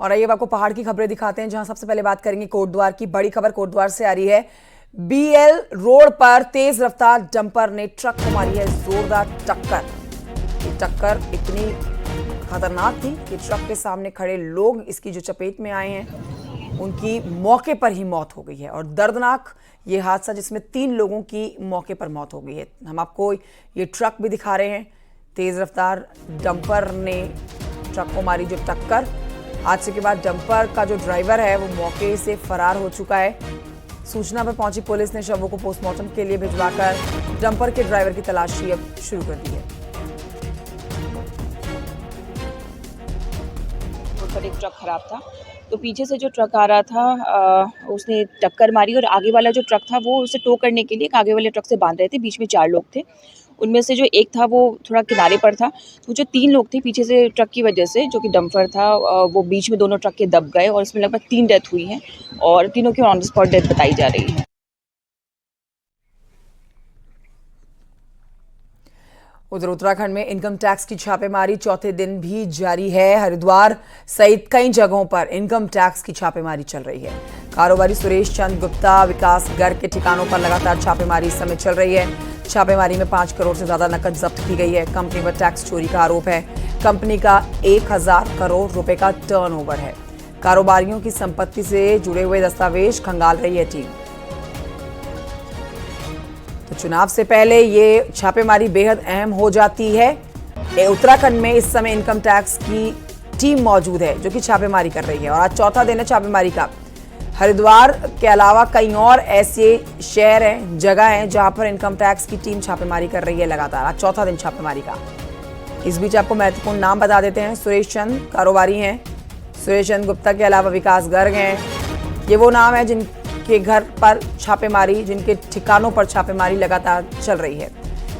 और आइए आपको पहाड़ की खबरें दिखाते हैं, जहां सबसे पहले बात करेंगे कोटद्वार की। बड़ी खबर कोटद्वार से आ रही है। बीएल रोड पर तेज रफ्तार डंपर ने ट्रक को मारी है जोरदार टक्कर। ये टक्कर इतनी खतरनाक थी कि ट्रक के सामने खड़े लोग इसकी जो चपेट में आए हैं उनकी मौके पर ही मौत हो गई है। और दर्दनाक ये हादसा जिसमें 3 लोगों की मौके पर मौत हो गई है। हम आपको ये ट्रक भी दिखा रहे हैं। तेज रफ्तार डंपर ने ट्रक को मारी जो टक्कर। हादसे के बाद डंपर का जो ड्राइवर है वो मौके से फरार हो चुका है। सूचना पर पहुंची पुलिस ने शवों को पोस्टमार्टम के लिए भिजवाकर डंपर के ड्राइवर की तलाशी अब शुरू कर दी है। पर एक ट्रक खराब था, तो पीछे से जो ट्रक आ रहा था उसने टक्कर मारी और आगे वाला जो ट्रक था वो उसे टो करने के लिए आगे वाले ट्रक से बांध रहे थे। बीच में 4 लोग थे, उनमें से जो एक था वो थोड़ा किनारे पर था। तो जो 3 लोग थे पीछे से ट्रक की वजह से, जो कि डंपर था, वो बीच में दोनों ट्रक के दब गए और इसमें लगभग 3 डेथ हुई हैं और तीनों की ऑन द स्पॉट डेथ बताई जा रही है। उधर उत्तराखंड में इनकम टैक्स की छापेमारी चौथे दिन भी जारी है। हरिद्वार सहित कई जगहों पर इनकम टैक्स की छापेमारी चल रही है। कारोबारी सुरेश चंद गुप्ता, विकास गर्ग के ठिकानों पर लगातार छापेमारी इस समय चल रही है। छापेमारी में 5 करोड़ से ज्यादा नकद जब्त की गई है। कंपनी पर टैक्स चोरी का आरोप है। कंपनी का 1000 करोड़ रुपए का टर्नओवर है। कारोबारियों की संपत्ति से जुड़े हुए दस्तावेज खंगाल रही है टीम। तो चुनाव से पहले ये छापेमारी बेहद अहम हो जाती है। उत्तराखंड में इस समय इनकम टैक्स की टीम मौजूद है जो कि छापेमारी कर रही है और आज चौथा दिन है छापेमारी का। हरिद्वार के अलावा कई और ऐसे शहर हैं, जगह हैं जहां पर इनकम टैक्स की टीम छापेमारी कर रही है लगातार। आज चौथा दिन छापेमारी का। इस बीच आपको महत्वपूर्ण नाम बता देते हैं। सुरेश चंद कारोबारी हैं। सुरेश चंद गुप्ता के अलावा विकास गर्ग हैं। ये वो नाम है जिनके घर पर छापेमारी, जिनके ठिकानों पर छापेमारी लगातार चल रही है।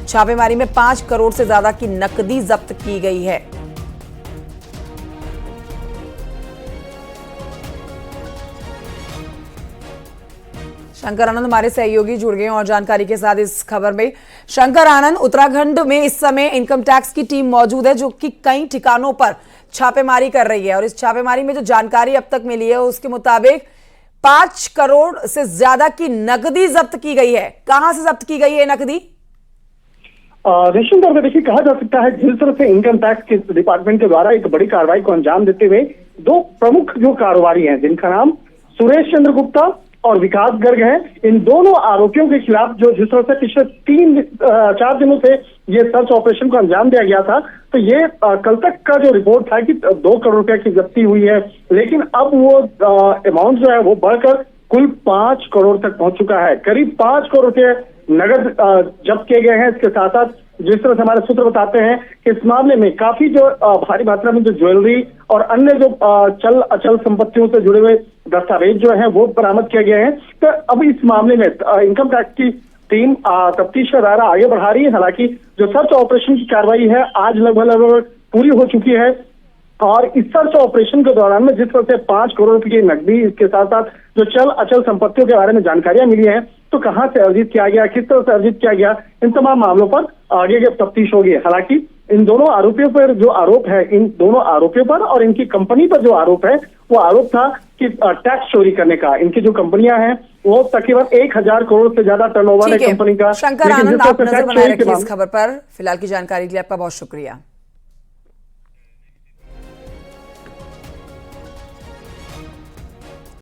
छापेमारी में 5 करोड़ से ज्यादा की नकदी जब्त की गई है। शंकर आनंद हमारे सहयोगी जुड़ गए और जानकारी के साथ इस खबर में। शंकर आनंद, उत्तराखंड में इस समय इनकम टैक्स की टीम मौजूद है जो कि कई ठिकानों पर छापेमारी कर रही है और इस छापेमारी में जो जानकारी अब तक मिली है उसके मुताबिक 5 करोड़ से ज्यादा की नकदी जब्त की गई है। कहां से जब्त की गई है नकदी? निश्चित तौर पर देखिए, कहा जा सकता है जिस तरह से इनकम टैक्स के डिपार्टमेंट के द्वारा एक बड़ी कार्रवाई को अंजाम देते हुए 2 प्रमुख जो कारोबारी हैं जिनका नाम सुरेश चंद्र गुप्ता और विकास गर्ग है, इन दोनों आरोपियों के खिलाफ जो जिस तरह से पिछले 3-4 दिनों से ये सर्च ऑपरेशन को अंजाम दिया गया था, तो ये कल तक का जो रिपोर्ट था कि 2 करोड़ रुपए की जब्ती हुई है, लेकिन अब वो अमाउंट जो है वो बढ़कर कुल 5 करोड़ तक पहुंच चुका है। करीब 5 करोड़ रुपए नगद जब्त किए गए हैं। इसके साथ साथ जिस तरह से हमारे सूत्र बताते हैं कि इस मामले में काफी जो भारी मात्रा में जो ज्वेलरी और अन्य जो चल अचल संपत्तियों से जुड़े हुए दस्तावेज जो हैं वो बरामद किए गए हैं। तो अब इस मामले में इनकम टैक्स की टीम तफ्तीश का दायरा आगे बढ़ा रही है। हालांकि जो सर्च ऑपरेशन की कार्रवाई है आज लगभग पूरी हो चुकी है और इस सर्च ऑपरेशन के दौरान में जिस तरह से 5 करोड़ रुपए की नकदी, इसके साथ साथ जो चल अचल संपत्तियों के बारे में जानकारियां मिली हैं, तो कहां से अर्जित किया गया, किस तरह से अर्जित किया गया, इन तमाम मामलों पर आगे की तफ्तीश होगी। हालांकि इन दोनों आरोपियों पर जो आरोप है, इन दोनों आरोपियों पर और इनकी कंपनी पर जो आरोप है वो आरोप था कि टैक्स चोरी करने का। इनकी जो कंपनियां हैं वो तकरीबन 1000 करोड़ से ज्यादा टर्नओवर है कंपनी का। शंकर आनंद, आप नजर बनाए रखिए इस खबर पर। फिलहाल की जानकारी के लिए आपका बहुत शुक्रिया।